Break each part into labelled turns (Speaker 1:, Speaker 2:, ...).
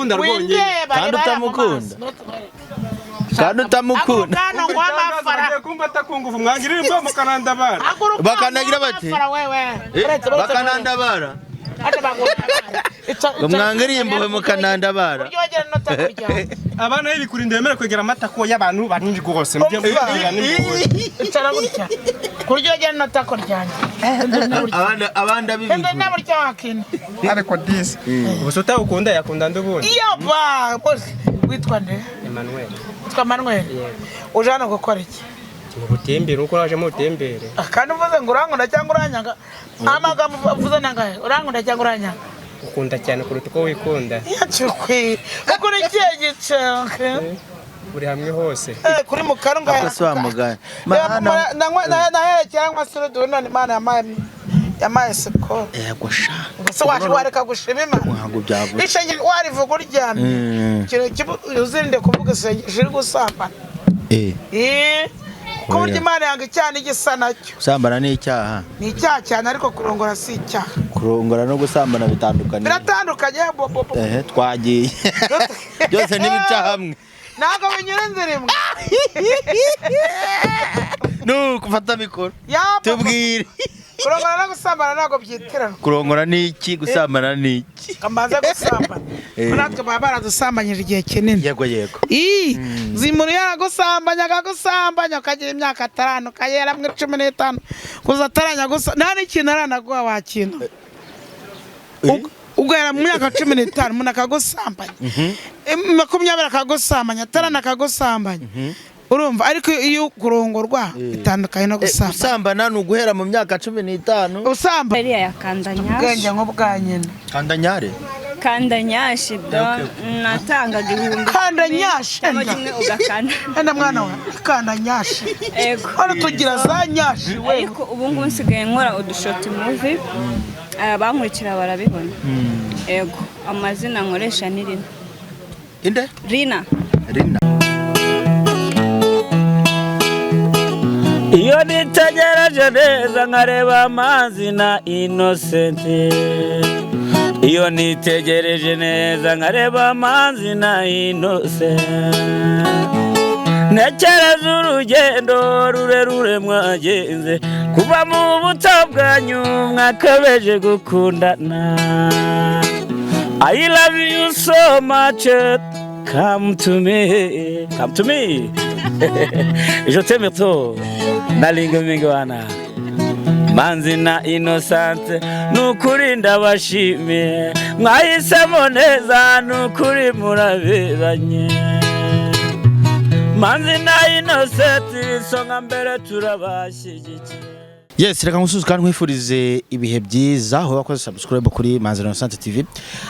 Speaker 1: mukunda rwonye
Speaker 2: kandi utamukunda kandi utamukunda
Speaker 1: kumva atakunguva mwangirira imbo mukanandabara
Speaker 2: bakanagira bate bakanandabara umwangiriye imbo mukanandabara
Speaker 1: abana y'ibikurinda yemera kwegera amatako y'abantu baninji gose mujye mvugira
Speaker 3: gutya kuryogira natako ryanje
Speaker 2: abanda bibi
Speaker 3: ndende burya wakina
Speaker 1: ariko disi ubusota ukunda yakunda ndubundi
Speaker 3: iyo ba bose witwa nde Manuel ujana gukora iki
Speaker 1: mu butembere uko naje mu butembere
Speaker 3: kandi uvuze ngo urankunda cyangwa uranyanga amagambo uvuze nangahe urankunda cyangwa uranyanga
Speaker 1: ukunda cyane kuruta uko wikunda
Speaker 3: yacukwi akora ikihe gice
Speaker 1: uri hamwe hose
Speaker 3: kuri mukaro ngahe
Speaker 2: akwamugana
Speaker 3: na cyangwa se none Imana yamaye siko
Speaker 2: yego sha
Speaker 3: se wareka gushima
Speaker 2: ntabwo byavuze
Speaker 3: ishenge warivuga uryamye kino uzirinde kuvuga ishiri gusambana ko burya Imana yanga cyane igisa nacyo
Speaker 2: gusambana ni icyaha
Speaker 3: ni icyaha cyane ariko kurongora si icyaha
Speaker 2: kurongora no gusambana
Speaker 3: biratandukanye
Speaker 2: twagiye byose n'ibica hamwe
Speaker 3: ntabwo binyura inzira imwe
Speaker 2: nuko ufata mikoro tubwire
Speaker 3: kurongora no gusambana ntabwo byiterana
Speaker 2: kurongora ni iki gusambana ni iki
Speaker 3: kamaze gusambana natwe baba baradusambanyije igihe kinini
Speaker 2: yego
Speaker 3: zimuri yaragusambanya akagusambanya ukagira imyaka 5 ukayera mwe 15 kuza ataranya gusa nta n'ikintu aranaguha wakina ugera mu myaka 15 umuntu akagusambanya 20 akagusambanya atarana akagusambanya urumva ariko iyo kurongorwa bitandukanye no
Speaker 2: gusambana n'uguhera mu myaka 15
Speaker 3: usamba
Speaker 4: yari yakandanya
Speaker 3: ubwenge nko bwanyene
Speaker 4: kandanyashi natangaga ibihumbi
Speaker 3: kandanyashi
Speaker 4: ugakanda
Speaker 3: mwana wa kandanyashi
Speaker 4: ego
Speaker 3: hano tugira za nyashi we
Speaker 4: ariko ubu ngubu nsigaye nkora udushoti movie abankurikira barabibona ego amazina nkoresha ni Rina
Speaker 2: inde
Speaker 4: Rina
Speaker 5: iyo nitegereje neza nkareba amazi na Innocent iyo nitegereje neza nkareba amazi na Innocent ntekereza urugendo rurerure mwagenze kuva mu buto bwanyu mwakabeje gukundana I love you so much come to me je t'aime trop nalinga mingwana manzi na Innocent nukuri ndabashimiye mwahisemo neza nukuri muraberanye manzi na Innocent songa mbere turabashyigikiye
Speaker 2: Yes, reka ngusuze kandi nkwifurize ibihe byiza aho wakoze subscribe kuri Manzi Innocent TV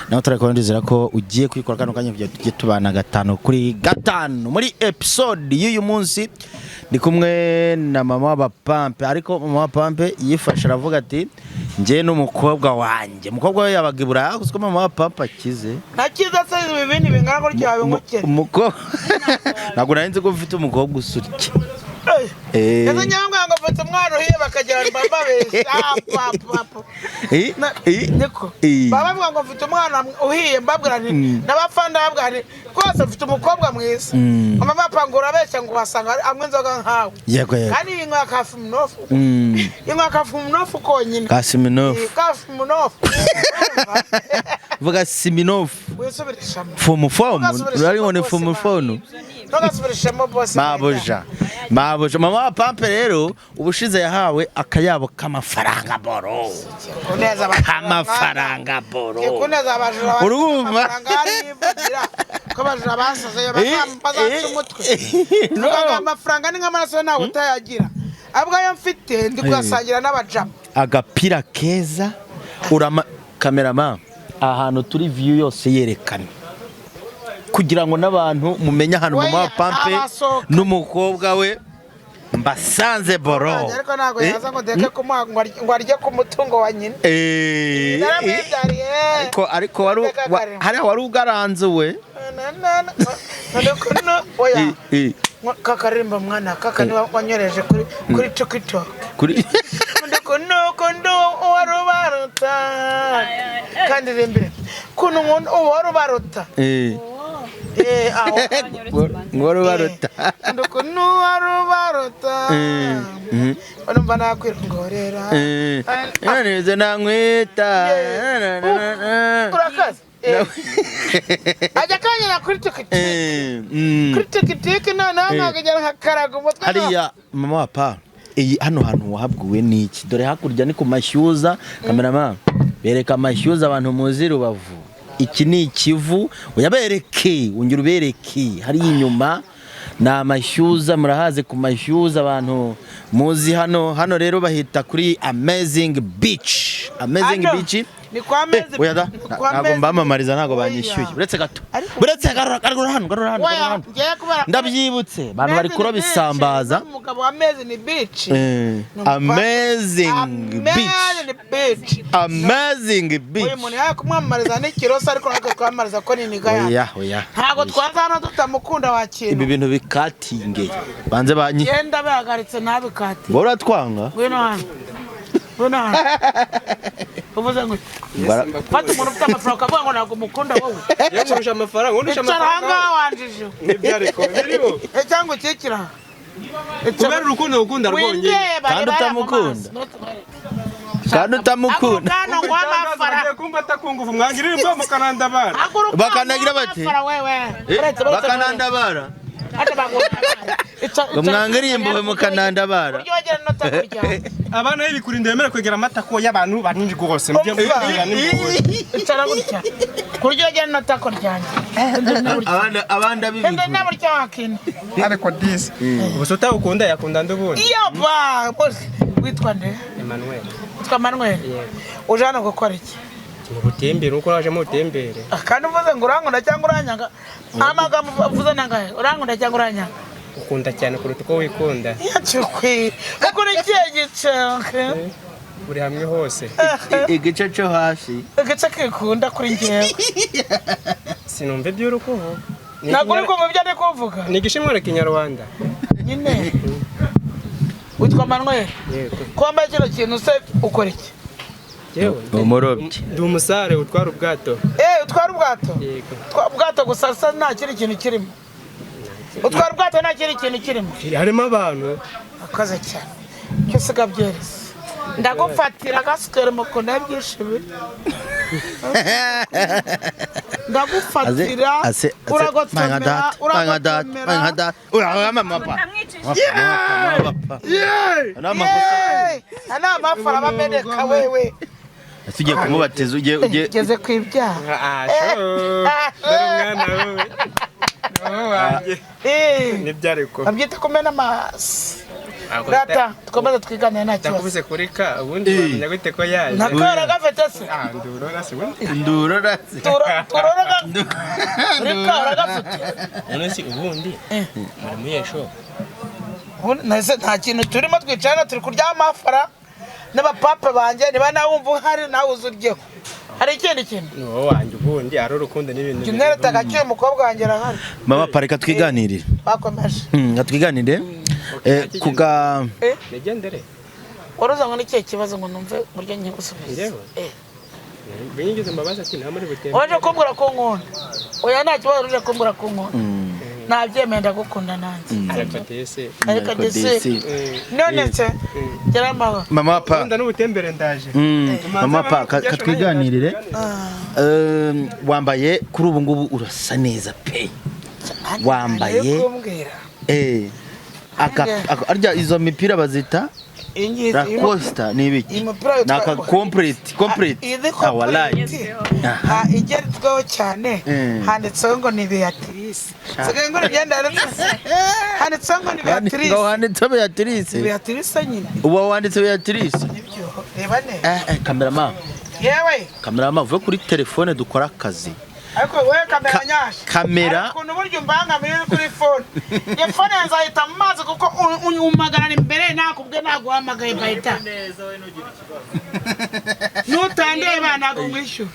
Speaker 2: naho turakorondezera ko ugiye kwikora kano kanya kugira tujye tubana 5 kuri 5 muri episode y'uyu munsi ndi kumwe na mama w'abapampe ariko mama w'abapampe yifasha aravuga ati ngiye n'umukobwa wanjye umukobwa we yabagibura kuko mama w'abapampe akize
Speaker 3: nakiza se ibintu bingana ko cyawe ngukene
Speaker 2: umukobwa ntabwo narinze ko ufite umukobwa usurike
Speaker 3: Ese nyangwa ngo mfite umwana uhiye bakagera baba bese niko baba bavuga ngo mfite umwana uhiye mbabwira nti nabafanda babwira nti kose mfite umukobwa mwiza mama bapangura beshya ngo wasanga amwe nzoga nkawe
Speaker 2: yego
Speaker 3: kandi inkwa kafu mnofu konyine
Speaker 2: kasiminofu vuga siminofu
Speaker 3: wisubirishamo
Speaker 2: fumufomu rariho ni fumufono
Speaker 3: ntugasubirishamo bose
Speaker 2: mabuja mama wa pampe rero ubushize yahawe akayabo k'amafaranga boro k'amafaranga boro
Speaker 3: kuneza abajura
Speaker 2: urumva
Speaker 3: ko bajura basaze bazaca umutwe amafaranga ni nk'amaraso nawe utayagira abwo ayo mfite ndi kuyasangira n'abajama
Speaker 2: agapira keza urama cameraman ahantu turi view yose yerekana kugira ngo nabantu mumenye ahantu mama wa pampe n'umukobwa we mbasanze boro
Speaker 3: ariko nago yaza ngo deke kumuha ngo arye ku mutungo wa nyina
Speaker 2: ariko wari ugaranze we
Speaker 3: oya kakarimba mwana kaka ni wanyoreje kuri TikTok
Speaker 2: kuri
Speaker 3: kondo warubaruta kandi rembe kuno warubaruta aho
Speaker 2: ngoro baruta
Speaker 3: ndukuno warubaruta urumva nakwirongorera
Speaker 2: neze nankwita
Speaker 3: urakaze ajya kanyira kuri TikTok none nkagera nkakaraga umutwe
Speaker 2: hariya mama wa pa iyi hano hantu wahabwiwe niki dore hakurya ni ku mashyuza kameramana bereka amashyuza abantu muzi Rubavu iki ni ikivu uyabereke ungira ubereke hari inyuma na amashyuza murahaze ku mashyuza abantu muzi hano rero bahita kuri Amazing Beach
Speaker 3: ni kwa mezi
Speaker 2: ntabwo mbamamariza ntabwo banyishyuye uretse garura hano ndabyibutse abantu bari kuroba isambaza
Speaker 3: umugabo wa Amazing Beach
Speaker 2: Amazing Beach
Speaker 3: uyu muntu yakumwamariza n'ikiroso ariko nako kwamariza ko ni niga
Speaker 2: oya
Speaker 3: ntabwo twaza hano tutamukunda wakintu
Speaker 2: ibi bintu bikatinge banze banyi
Speaker 3: yenda bahagaritse ntabikati
Speaker 2: ngo uratwanga
Speaker 3: ngwino hano uvuze ngo fata umuntu ufite amafaranga ukavuga ngo ntabwo mukunda wowe
Speaker 1: yamurusha amafaranga undusha amafaranga
Speaker 3: wanjije
Speaker 1: n'ibyariko biriho
Speaker 3: cyangwa ukikira
Speaker 1: kubera urukundo ukunda rwonyine
Speaker 2: kandi utamukunda
Speaker 3: ngo amafaranga
Speaker 1: kumva atakunguva mwangirira ibyo mukanandabara
Speaker 2: bakanagira bate bakanandabara mwangiriye imbohe mukanandabara
Speaker 1: abana b'ibikurinda bemera kwegera amatako y'abantu banini rwose mujye mubwira
Speaker 3: icara gutya kuryogira n'atako ryanjye
Speaker 2: abanda
Speaker 3: bibiri n'aburyo wakina
Speaker 1: ariko disi ubuse utawukunda yakunda ndubundi
Speaker 3: iyo ba bose witwa nde Emmanuel uje hano gukora iki
Speaker 1: mu butembere uko waje mu butembere
Speaker 3: kandi uvuze ngo urankunda cyangwa uranyanga amagambo uvuze nangahe urankunda cyangwa uranyanga
Speaker 1: ukunda cyane kuruta uko wikunda
Speaker 3: yacukwi ukora ikihe gice
Speaker 1: uri hamwe hose
Speaker 2: igice cyo hasi
Speaker 3: igice kikunda kuri njyewe
Speaker 1: sinumva iby'urukundo
Speaker 3: ntabwo uri kumva ibyo ndi kuvuga
Speaker 1: ni igishimwe kinyarwanda
Speaker 3: nyine witwa Emmanuel kwambaye kino kintu se ukora iki
Speaker 2: umurobyi
Speaker 1: ndi umusare utwara ubwato
Speaker 3: utwara ubwato ubwato gusa nta kindi kintu kirimo utwara ubwato nta kindi kintu kirimo
Speaker 1: harimo abantu
Speaker 3: akaze cyane cyose gabyereza ndagufatira agasikere mukunda byishibira ndagufatira uragotomera ana amafara bameneka wewe
Speaker 2: tugiye kumubatiza
Speaker 3: ugeze ku ibyaha
Speaker 1: dore umwana wowe nibyariko
Speaker 3: abyita kumena amazi Rata, tukomeza twigane nta kibazo.
Speaker 1: Ndakubuze kuri ka ubundi bamenya gute ko yaje.
Speaker 3: Nakora gafete se.
Speaker 1: Ndurora se ubundi.
Speaker 2: Ndurora se.
Speaker 3: Turora gafete. Rika gafete.
Speaker 1: None si ubundi. Muri muyesho.
Speaker 3: Nase nta kintu turimo twicana turi kurya amafara n'abapapa banje niba nawumva hari nawe uzuryeho. Hari ikindi kintu.
Speaker 1: No wanje ubundi ari urukundo n'ibintu.
Speaker 3: Kimwere tagakiye mukobwa wanje rahari.
Speaker 2: Mama pareka twiganirire.
Speaker 3: Bakomeje.
Speaker 2: Gatwiganire. Kuga
Speaker 1: legendere.
Speaker 3: Oroza ngo n'ikihe kibazo ngo numve buryo nyigusubiza.
Speaker 1: Binyigeze mbabaza ati nta muri butembe.
Speaker 3: Waje kumbura ko nkunda. Oya nta kibazo uje kumbura ko nkunda. Nabyemenda gukunda nanjye. Ariko dese. None se geramba.
Speaker 2: Mama pa.
Speaker 1: Nkunda n'ubutembere ndaje.
Speaker 2: Mama pa katwiganirire. Wambaye kuri ubu ngubu urasa neza pe. Wambaye arya izo mipira bazita Lacoste ni ibiki naka complete wallahi
Speaker 3: igeretsweho cyane handitseho ngo ni Beatrice sigaye ngo ngenda handitseho ngo ni Beatrice Beatrice nyine
Speaker 2: uba wanditse Beatrice
Speaker 3: reba ne
Speaker 2: cameraman
Speaker 3: yewe
Speaker 2: cameraman vuga kuri telefone dukora akazi
Speaker 3: ariko we kamera nyasha
Speaker 2: kamera
Speaker 3: ukuntu buryo mbanga muri kuri phone ye phone nzahita mu mazi kuko umagara imbere nakubwe naguhamagaye bayita nutandeba ntago ngwishyura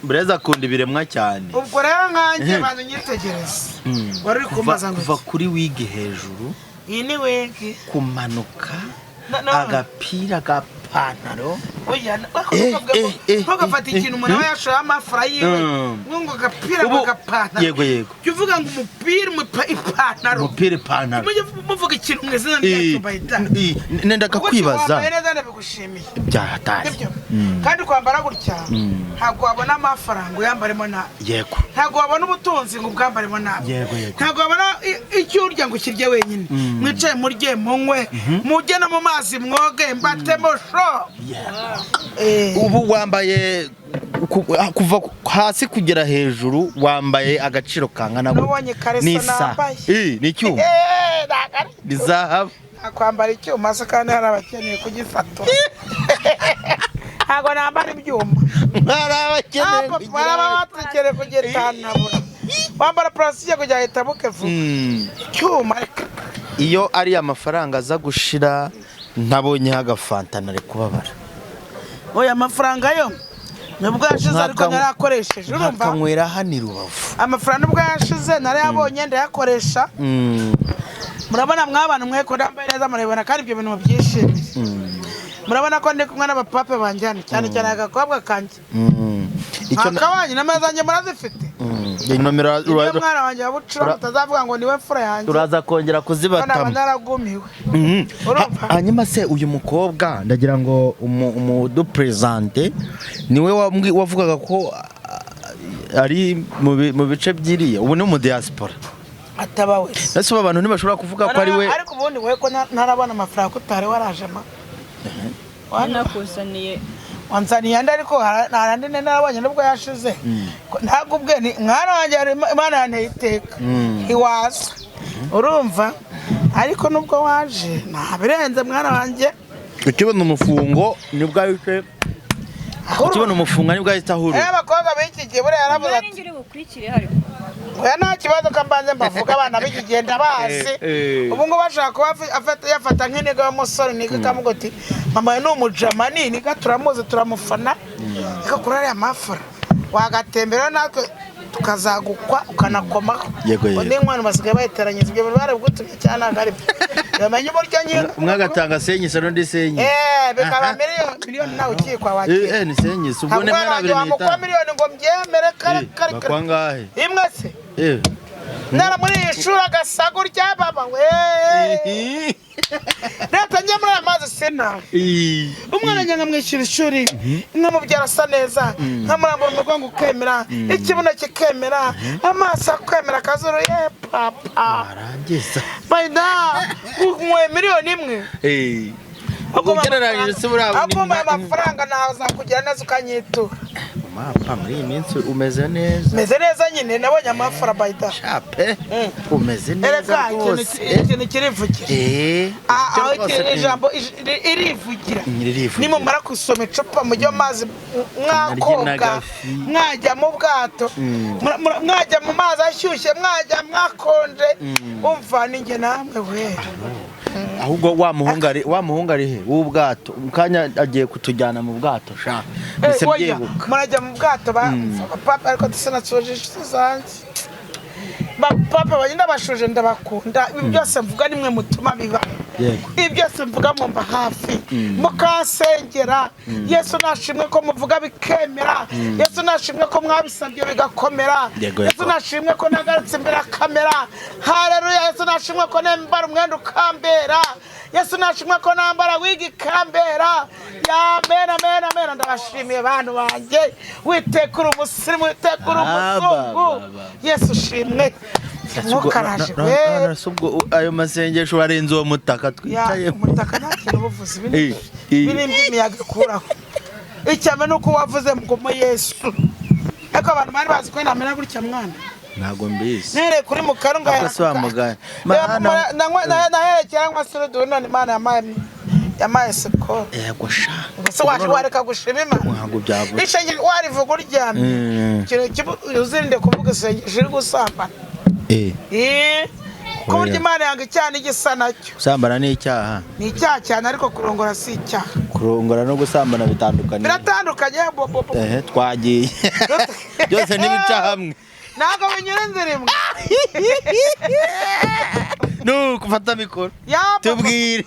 Speaker 2: Breze akunda ibiremwa cyane.
Speaker 3: ubwo rero nkanjye bantu nyitegereza wari kumbaza ngo
Speaker 2: kuva kuri wigi hejuru
Speaker 3: iyi ni wigi
Speaker 2: kumanuka agapira gapantaro
Speaker 3: oya ntugafata ikintu umuntu aba yashoye amafara yiwe ngo agapira gapantaro
Speaker 2: yego
Speaker 3: uvuga ngo ipantaro muvuga ikintu mu izina ryacu bayita
Speaker 2: nenda kakwibaza
Speaker 3: byahatari kandi kwambara gutya ntabwo wabona amafaranga uyambaremo nabi
Speaker 2: yego
Speaker 3: ntabwo wabona ubutunzi ngo ubwambaremo nabi ntabwo wabona icyo urya ngo ukirye wenyine mwicaye murye munywe mujye no mu mazi mwoge mbatemo sho
Speaker 2: ubu wambaye kuva hasi kugera hejuru wambaye agaciro kangana
Speaker 3: n'isa
Speaker 2: n'icyuma ni zahabu
Speaker 3: kwambara icyuma se kandi hari abakeneye kugifatura ntabwo nambara ibyuma barabakeneye kugitanabura wambara plastique kugira ahita bukevu icyuma
Speaker 2: iyo ari amafaranga aza gushira ntabonye agafanta nari kubabara
Speaker 3: oya amafaranga yo nubwo yashize ariko narakoresheje urumva
Speaker 2: akanywera hani Rubavu
Speaker 3: amafaranga nubwo yashize nari yabonye ndayakoresha murabona mwabana mwe ko ndambaye neza murabona kandi ibyo bintu byishimiye murabona ko ndi kumwe n'abapape banjyana cyane cyane agakobwa kanje akabanye n'amazanye murazifite
Speaker 2: nomero
Speaker 3: mwana wanjye wabucura mutazavuga ngo niwe fura yanjye
Speaker 2: turaza kongera kuzibatamo
Speaker 3: naragumiwe
Speaker 2: hanyuma se uyu mukobwa ndagira ngo umudu presente niwe wavugaga ko ari mu bice byiriye ubu ni mu diaspora
Speaker 3: atabawe
Speaker 2: nase abantu ntibashobora kuvuga ko ari we
Speaker 3: ariko ubundi we ko ntarabona amafaranga utare warajema
Speaker 4: wanakuzaniye
Speaker 3: wanzaniye ariko harandi narabonye nubwo yashize ntabwo ubwe mwana wanjye Imana yanteye iteka hiwaza urumva ariko nubwo waje ntabirenze mwana wanjye
Speaker 2: ukibona umufungo nibwo ahise ukibona umufungo nibwo ahita ahura
Speaker 3: abakobwa b'iki gihe buriya yaravuze
Speaker 4: ati ngiri bukurikire hariko
Speaker 3: oya nta kibazo kambanze mbavuga abana b'iki gihe ndabazi ubu ngo bashaka kuba yafata nk'intego y'umusore niga kamugoti mama ni umujamani niga turamuzi turamufana ariko kuri ariya mafara wagatembera natwe tukazagukwa ukanakomaho undi mwana basigaye bayiteranyiriza ibyo bari bugutumye cyane agari yamenye uburyo nyine
Speaker 2: umwe agatanga senyisa n'undi senyi
Speaker 3: bikaba miliyoni nawe ukiye kwa wakira
Speaker 2: ni senyisa ubwo ne mwana
Speaker 3: 2 miliyoni ngo mbyemere kare
Speaker 2: bakwangahe
Speaker 3: imwe se nara muri ishuri agasago rya baba we leta njye muri amazi sena umwana njye nkamwishyura ishuri nkamubyara asa neza nkamurambura umugongo ukemera ikibuno kikemera amaso akwemera akazuru ye papa
Speaker 2: arangiza
Speaker 3: bayida umwe miliyoni imwe
Speaker 2: ugereranyije se burabo
Speaker 3: ni amafaranga naza kugira neza ukanyitura
Speaker 2: mapa muri iyi minsi umeze neza
Speaker 3: meze neza nyine nabonye amafara bayida
Speaker 2: shape umeze neza rwose
Speaker 3: ikintu kirivugira ijambo irivugira nimumara gusoma icupa mujye amazi mwakoga mwajya mu bwato mwajya mu mazi ashyushye mwajya mwakonje umva ninjye namwe we
Speaker 2: ahubwo wa muhungu ari he w'ubwato mukanya agiye kutujyana mu bwato sha bise byebuka
Speaker 3: murajya mu bwato papa ariko dusanatsoje zanjye papa bagenda bashuje ndabakunda ibi byose mvuga nimwe mutuma biba ibi byose mvuga mu mba hafi mukasengera Yesu nashimwe ko muvuga bikemera Yesu nashimwe ko mwabisabye bigakomera Yesu nashimwe ko nagarutse imbere kamera haleluya Yesu nashimwe ko nembara umwenda ukambera Yesu nashimwe ko nambara wigi kambera amen ndabashimiye bantu banjye witekura umusirimu witekura umuzungu Yesu shimwe mukaraje
Speaker 2: ubwo ayo masengesho warenze uwo mutaka twicaye
Speaker 3: umutaka ntakiri ubuvuzi biri imiyaga ikuraho icyame nuko wavuze ngo Yesu ariko abantu bari bazi ko namera gutya mwana
Speaker 2: ntago mbizi
Speaker 3: nere kuri mukarunga
Speaker 2: yakwamugana
Speaker 3: naherekera ngo asuru none Imana yamaye siko
Speaker 2: yego sha
Speaker 3: se wareka gushima Imana
Speaker 2: ntago byavuze
Speaker 3: ishenge warivuga uryamye uzirinde kuvuga isengesho iri gusambana ko burya Imana yanga icyaha n'igisa nacyo.
Speaker 2: Gusambana ni icyaha.
Speaker 3: Ni icyaha cyane ariko kurongora si icyaha.
Speaker 2: Kurongora no gusambana bitandukanye.
Speaker 3: Biratandukanye
Speaker 2: twagiye. Byose n'ibica hamwe.
Speaker 3: Ntabwo binyura inzira imwe.
Speaker 2: Kufata mikoro. Tubwire.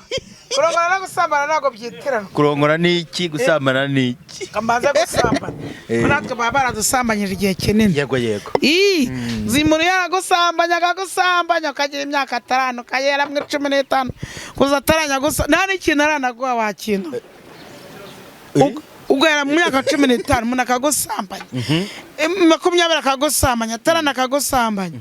Speaker 3: Kurongora no gusambana ntabwo byiterana.
Speaker 2: Kurongora ni iki, gusambana ni iki?
Speaker 3: Kamaze gusambana. Natwe baba baradusambanyije igihe kinini.
Speaker 2: Yego.
Speaker 3: Zimuri yaragusambanya akagusambanya ukagira imyaka 5 kayera mwe 15 kuza ataranya gusa nta n'ikintu aranaguha wakintu. Ugera mu myaka 15 umuntu akagusambanya. 20 akagusambanya atarana akagusambanya.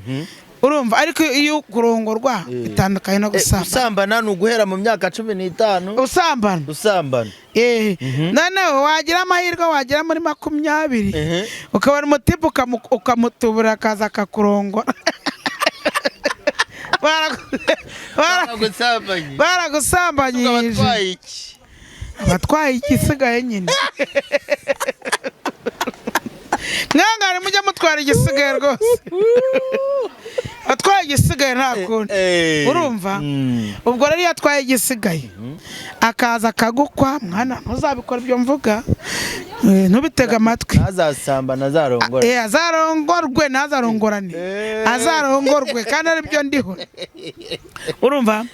Speaker 3: Urumva ariko iyo kurongorwa bitandukanye no gusambana.
Speaker 2: Gusambana ni uguhera mu myaka 15. Usambana.
Speaker 3: Noneho wagira amahirwe wagira muri 20 ukabona umutipe ukamutubura akaza akakurongora. Baragusambanyije. Batwaye igisigaye nyine. Mwangane mujya mutwara igisigaye rwose. Atwaye igisigaye nta kundi. Urumva? Ubwo rero yatwaye igisigaye. Akaza akagukwa mwana ntuzabikora ibyo mvuga. Ntubitega amatwi.
Speaker 2: Azasambana azarongora.
Speaker 3: Azarongorwe nazarongorane. Azarongorwe kandi ari byo ndiho. Urumva?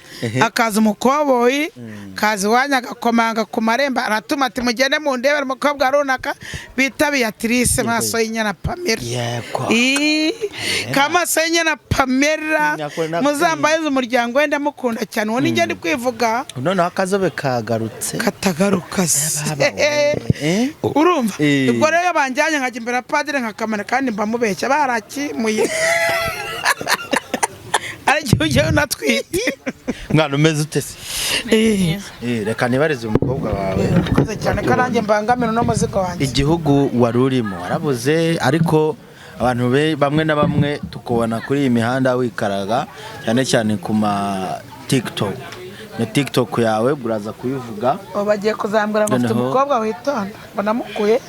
Speaker 3: Akaza umukoboyi, kazi wanyaga komanga ku maremba aratuma ati mugende mu ndebera umukobwa runaka bita Beatrice maso y'inyana Pamela.
Speaker 2: Yego.
Speaker 3: Kamaso y'inyana Pamela muzambaye umuryango wenda mukunda cyane woni ngende kwivuga.
Speaker 2: None akazobe kagarutse.
Speaker 3: Katagaruka. Urumva? Ubwo rero banjyanye nkajya imbere padire nkakamana kandi mbamubeshya barakimuye. Aricyo natwite.
Speaker 2: Mwana umeze ute se? Reka nibarize umukobwa wawe.
Speaker 3: Ukoze cyane karange mbangamira no muzigo wanjye.
Speaker 2: Igihugu warurimo warabuze ariko abantu bamwe na bamwe tukubona kuri iyi mihanda wikaraga cyane ku ma TikTok. Na TikTok yawe buraza kuyivuga.
Speaker 3: Bagiye kuzambura ngo mfite umukobwa witonda. Banamukuye.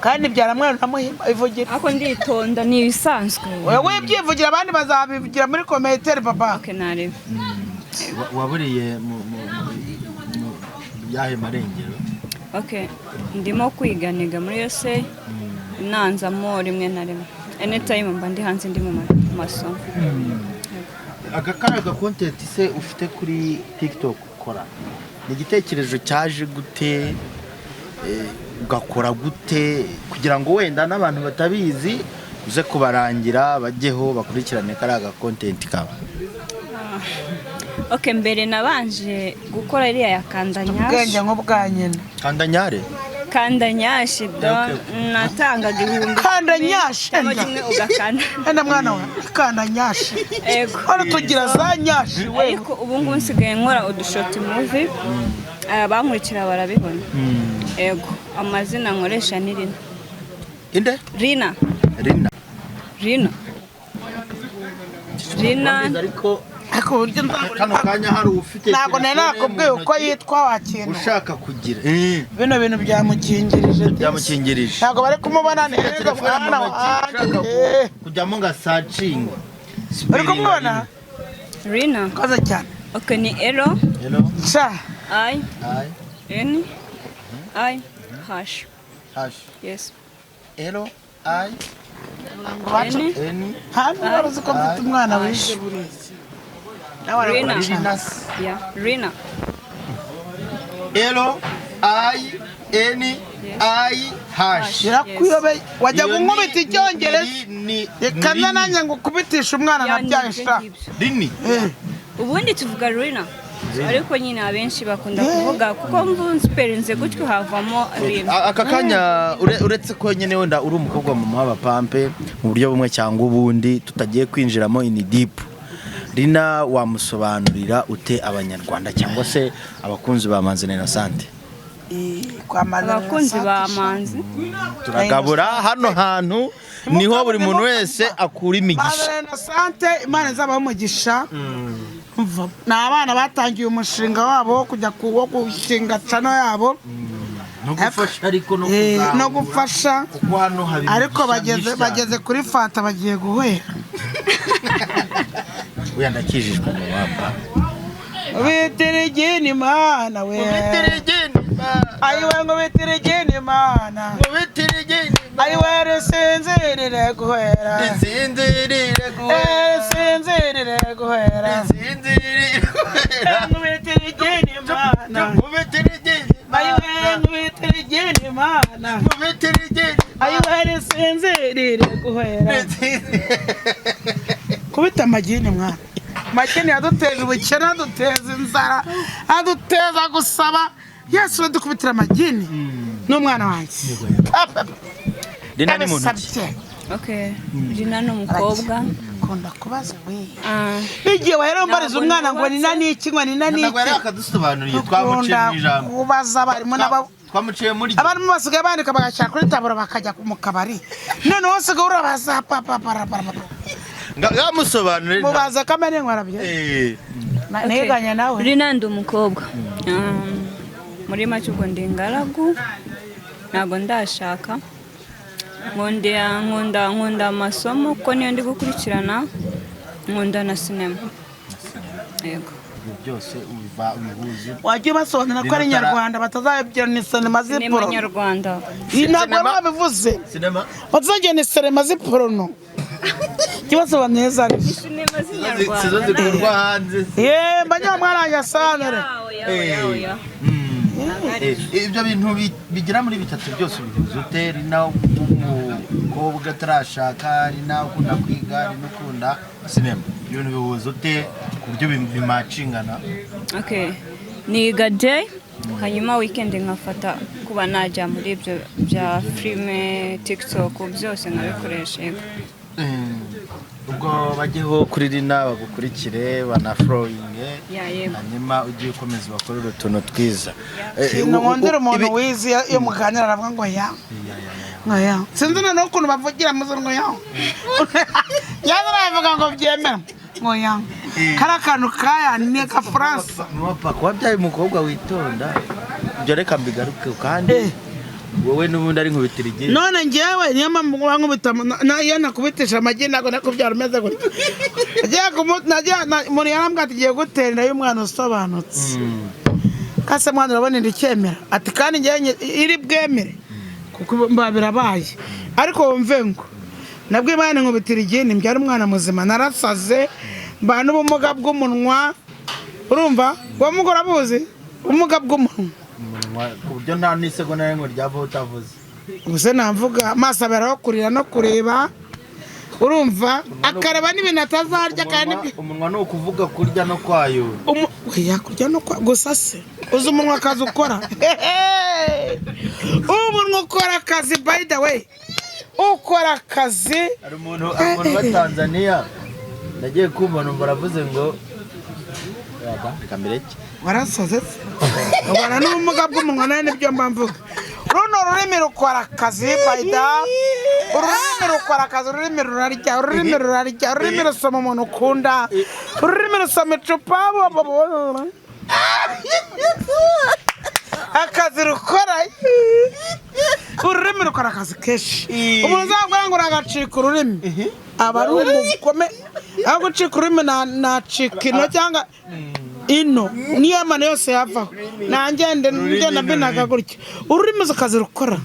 Speaker 3: Kandi byaramwana namuhimba ivugira.
Speaker 4: Ako nditonda ni ibisanzwe.
Speaker 3: Wewe byivugira abandi bazabivugira muri commentaire papa.
Speaker 4: Okay narebe.
Speaker 2: Waburiye mu yahe marengero?
Speaker 4: Okay. Ndimo kwiganiga muri yose. Nanzamo rimwe na rimwe. Anytime mba ndi hanze ndi mu masomo.
Speaker 2: Agakaraga content se ufite kuri TikTok ukora. Ni igitekerezo cyaje gute? Ugakora gute kugira ngo wenda n'abantu batabizi uze kubarangira bajyeho bakurikirane karaga content kawe?
Speaker 4: Okay, mbere nabanje gukora iriya ya Kandanyashe.
Speaker 3: Ubwenge nk'ubwanyene.
Speaker 4: Kandanyashe natangaga ibihumbi.
Speaker 3: Kandanyashe.
Speaker 4: Kimwe ugakanda.
Speaker 3: Enda mwana wa Kandanyashe.
Speaker 4: Ego.
Speaker 3: Hano tugira za nyashi we.
Speaker 4: Ariko ubu ngubu nsigaye nkora udushoti movie. Abankurikira barabibona. Ego. Amazina nkoresha ni Rina.
Speaker 2: Inde?
Speaker 4: Rina.
Speaker 3: Ariko buryo
Speaker 2: kano kanya hari ufite
Speaker 3: ntago nakubwiye uko yitwa wakintu
Speaker 2: ushaka kugira
Speaker 3: bino bintu byamukingirije ntago bari kumubona neza mwana wanjye
Speaker 2: kujyamo nga searching
Speaker 3: bari kumubona
Speaker 4: Rina
Speaker 3: kaza cyane.
Speaker 4: Okay, ni Elo
Speaker 3: Sha
Speaker 4: I N I hash. Yes.
Speaker 2: Elo I
Speaker 4: N
Speaker 3: hano baruzi ko mfite umwana wishe
Speaker 4: Rina. Yeah, Rina.
Speaker 2: Elo I N I hash.
Speaker 3: Yakuyobe wajya gunkubita icyongereza. Reka nanjye ngo kubitisha umwana nabyayisha.
Speaker 2: Rini.
Speaker 4: Ubundi tuvuga Rina. Ariko nyine abenshi bakunda kuvuga kuko mvunsperinze gutyo havamo Rina.
Speaker 2: Aka kanya uretse ko nyene wenda uri umukobwa mu mama pampe mu buryo bumwe cyangwa ubundi tutagiye kwinjiramo in deep. Rina wamusobanurira ute abanyarwanda cyangwa se abakunzi ba Manzi Innocent?
Speaker 4: Abakunzi ba Manzi
Speaker 2: turagabura hano hantu niho buri muntu wese akura imigisha.
Speaker 3: Innocent Imana zaba umugisha. N'abana batangiye umushinga wabo kujya kuwo gushinga cano yabo
Speaker 2: no gufasha ariko
Speaker 3: no gufasha ariko bageze kuri fata bagiye guhwera.
Speaker 2: uya ndakijijwe mu wamba
Speaker 3: Ubitirijini mana we ayiwe ngo ubitirijini mana ayiwe risinzirire guhera risinzirire guhera ubitirijini mana ayiwe ngo ubitirijini mana ayiwe risinzirire guhera kubita amagini mwana Makeni yaduteje ubukene aduteza inzara aduteza gusaba Yesu dukubitira amagini n'umwana wanjye
Speaker 2: Dina ni muntu
Speaker 4: Okay Dina no mukobwa
Speaker 3: kunda kubaza igihe wahera mbariza umwana ngo ni nani iki ngo ni nani
Speaker 2: ntabwo yari akadusobanuriye twamuciye mu ijambo
Speaker 3: kubaza barimo nabo
Speaker 2: twamuciye muri
Speaker 3: abantu basigaye bandika bagashaka kuri taburo bakajya mu kabari none wose go urabaza papa
Speaker 2: ngamusobanurire
Speaker 3: mubaza kamere ngwarabye neganya nawe
Speaker 4: Dina ndi umukobwa muri make ubwo ndi ingaragu ntabwo ndashaka nkunda amasomo ko niyo ndi gukurikirana nkunda na sinema yego
Speaker 2: byose ubihuze
Speaker 3: wagiye basobanura ko ari nyarwanda batazabyira ni sinema z'iporo
Speaker 4: nyarwanda
Speaker 3: ntabwo babivuze
Speaker 2: sinema
Speaker 3: bazajya ni sinema z'iporo kibazo neza
Speaker 4: sinema z'inyarwanda
Speaker 2: sizo zikorwa hanze
Speaker 3: banyamwaranya sanere
Speaker 2: ibyo bintu bigira muri bitatu byose ubihuze uteri nawe umukobwa atarashaka ari nawe ukunda kwiga ari n'ukunda sinema ibintu bihuze ute ku buryo bimacingana
Speaker 4: okay niga day hanyuma weekend nkafata kuba najya muri ibyo bya filime TikTok byose nkabikoresha yego
Speaker 2: ubwo bajyeho kuri Rina bagukurikire banaflowinge hanyuma ugiye ukomeza bakorera utuntu twiza
Speaker 3: nkondera umuntu wizi iyo muganira aravuga ngo ya sinzi na n'ukuntu bavugira muzo ngo ya bavuga ngo byemera ngo ya kari akantu kayaniye ka France
Speaker 2: papa wabyaye umukobwa witonda ibyo reka mbigaruke kandi wowe n'ubundi ari nkubitira igihe
Speaker 3: none ngewe niyo mpamvu nkubita iyo nakubitisha amagi ntabwo nakubyara umeze gutya umuntu yarambwira ati igiye gutera y'umwana usobanutse kase mwana urabona ndicyemera ati kandi ngewe iri bwemere kuko birabaye ariko wumve ngo nabwo imana nkubitira igihe mbyara umwana muzima narasaze mbana n'ubumuga bw'umunwa urumva uwo mugore abuzi ubumuga bw'umunwa
Speaker 2: ku buryo nta n'isegonda rimwe ryava utavuze
Speaker 3: ubuse namvuga amaso aberaho kurira no kureba urumva akareba n'ibintu atazarya kandi
Speaker 2: umunwa ni ukuvuga kurya no kwayura
Speaker 3: kurya no gusa se uzi umunwa akazi ukora umunwa ukora akazi by the way ukora akazi
Speaker 2: hari umuntu wa Tanzania nagiye kumva numva aravuze ngo reka mbireke
Speaker 3: warasoze ubona n'ubumuga bw'umunwa nawe nibyo mvuga runo rurimi rukora akazi bayida ururimi rukora akazi ururimi rurarya ururimi rusoma umuntu ukunda ururimi rusoma icupa akazi rukora ururimi rukora akazi kenshi umuntu uzabwira ngo uragacika ururimi aba ari umukome aho gucika ururimi nacika ino cyangwa ino niyo mana yose yavaho nanjye ngenda mbinaga gutya ururimi akazi rukora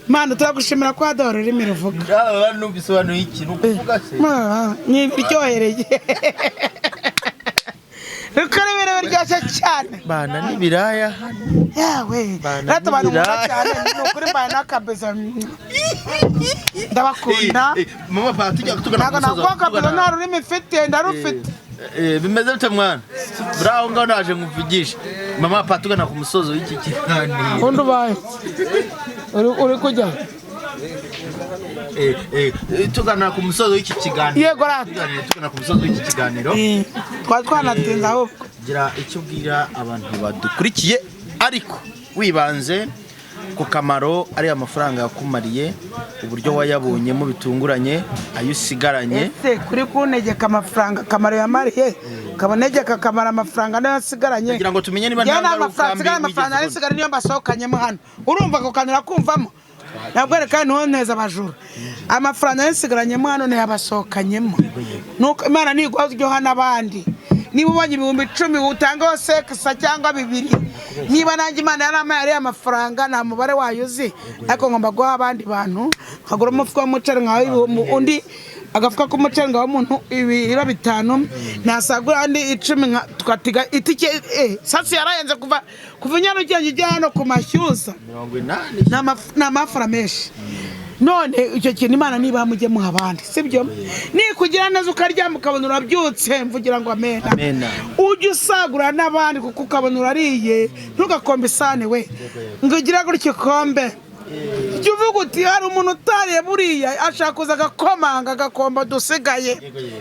Speaker 3: mana turagushimira ko hadaho ururimi ruvuga
Speaker 2: nubisobanuye iki nukuvuga se
Speaker 3: ni ibiryohereye rukora ibintu biryoshye cyane
Speaker 2: bana n'ibiraya
Speaker 3: yawe rata abantu cyane ni ukuri mbana n'akabezo ndabakunda
Speaker 2: mama pa tugana
Speaker 3: ntabwo akabezo nta rurimi mfite ndarufite
Speaker 2: bimeze bite mwana braho ngaho naje nkuvugisha mama pa tugana ku musozo w'iki kiganiro
Speaker 3: undi ubaye uri kujya
Speaker 2: tugana ku musozo w'iki kiganiro
Speaker 3: yego rata
Speaker 2: tugana ku musozo w'iki kiganiro
Speaker 3: twanatinze ahubwo
Speaker 2: gira icyo ubwira abantu badukurikiye ariko wibanze ku kamaro ari amafaranga yakumariye uburyo wayabonyemo bitunguranye ayo usigaranye
Speaker 3: ese kuri kuntegeka amafaranga kamaro yamariye kabonegeka kamara amafaranga nayo asigaranye
Speaker 2: kugira ngo tumenye niba nta
Speaker 3: amafaranga yasigaranye niyo mbasohokanyemo hano urumva ko kanura kumvamo nabwo reka ntoneza abajura amafaranga yasigaranyemo hano ntiyabasohokanyemo nuko Imana ntigwazyoha n'abandi niba ubonye 10,000 utangaho sekisa cyangwa 2 niba nanjye Imana yaramaye amafaranga nta mubare wayuzi ariko ngomba guha abandi bantu nkagura umufuka w'umuceri nkawe undi agafuka k'umuceri ngaho umuntu 5 nasagura andi 10 tukatiga itike sasi yarayenze kuva Nyarugenge ijya hano ku Mashyuza 80 n'amafaranga menshi none icyo kintu Imana niba mujye muha abandi sibyo ni kugira neza ukaryama ukabona urabyutse mvugira ngo amena ujye usagura n'abandi kuko ukabona urariye ntugakombe isane we ngugira gutyo kombe icyo uvuga uti hari umuntu utariye buriya ashaka kuza agakomanga agakomba dusigaye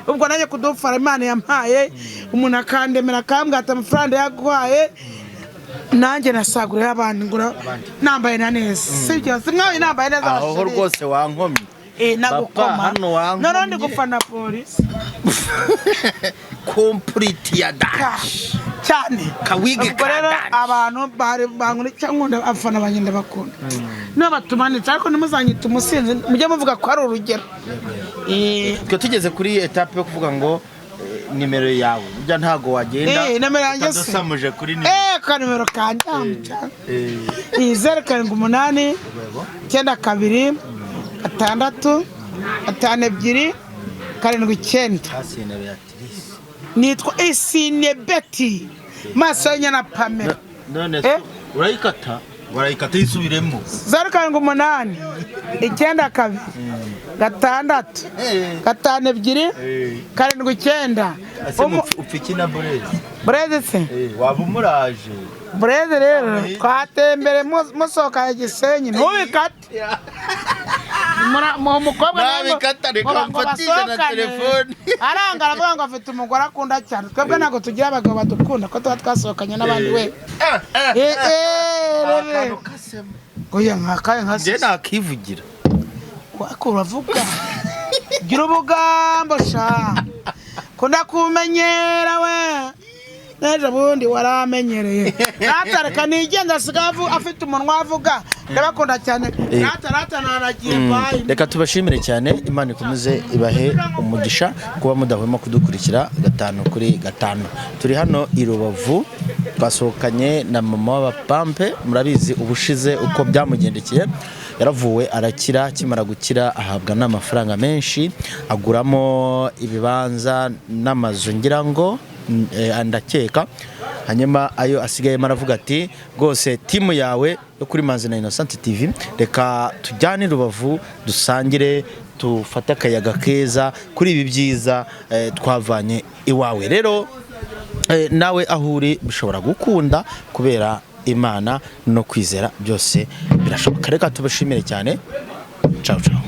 Speaker 3: ubwo nanjye kudufara Imana yampaye umuntu akandemera akambwata amafaranga yaguhaye nanjye nasagurira abantu ngura nambaye na neza sibyo mwawe nambaye neza
Speaker 2: aho rwose wankomye
Speaker 3: nagukoma none ndi gufana polisi
Speaker 2: complete ya dash
Speaker 3: cyane
Speaker 2: kawige
Speaker 3: rero abantu bari bangure cyangwa afana bagenda bakunda no batumanitse ariko nimuzanyita umusinzi mujye muvuga ko ari urugero
Speaker 2: twe tugeze kuri etape yo kuvuga ngo nimero yawe burya ntago wagenda
Speaker 3: nimero yanjye
Speaker 2: dusamuje kuri
Speaker 3: ka nimero kanje 078 92 6 52 7 nitwa Isine Betty maso nyana Pamela
Speaker 2: none urayikata yisubiremo
Speaker 3: 078 92 6 52 7
Speaker 2: upfiki na
Speaker 3: Breze se
Speaker 2: waba umuraje
Speaker 3: Breze rero twatembere musoka Gisenyi ntubikate umukobwa
Speaker 2: nabikata reka mfatishe na telefone
Speaker 3: arangara avuga ngo afite umugore akunda cyane twebwe ntabwo tugira abagabo badukunda ko tuba twasohokanye n'abandi we oya nkakaye
Speaker 2: nje nakivugira
Speaker 3: wako uravuga gira ubugambo sha kunda kumenyera we neje bundi waramenyereye natareka nigenda sigavu afite umunwa avuga ndabakunda cyane rata naragiye bayi
Speaker 2: reka tubashimire cyane Imana ikomeze ibahe umugisha kuba mudahwema kudukurikira 5 turi hano i Rubavu twasohokanye na mama w'abapampe murabizi ubushize uko byamugendekeye yaravuwe arakira kimara gukira ahabwa n'amafaranga menshi aguramo ibibanza n'amazu ngira ngo andakeka hanyuma ayo asigaye maravuga ati rwose timu yawe yo kuri Manzina Innocent TV reka tujyane Rubavu dusangire tufate akayaga keza kuri ibi byiza twavanye iwawe rero nawe ahuri bishobora gukunda kubera Imana no kwizera byose birashoboka reka tubashimire cyane ciao ciao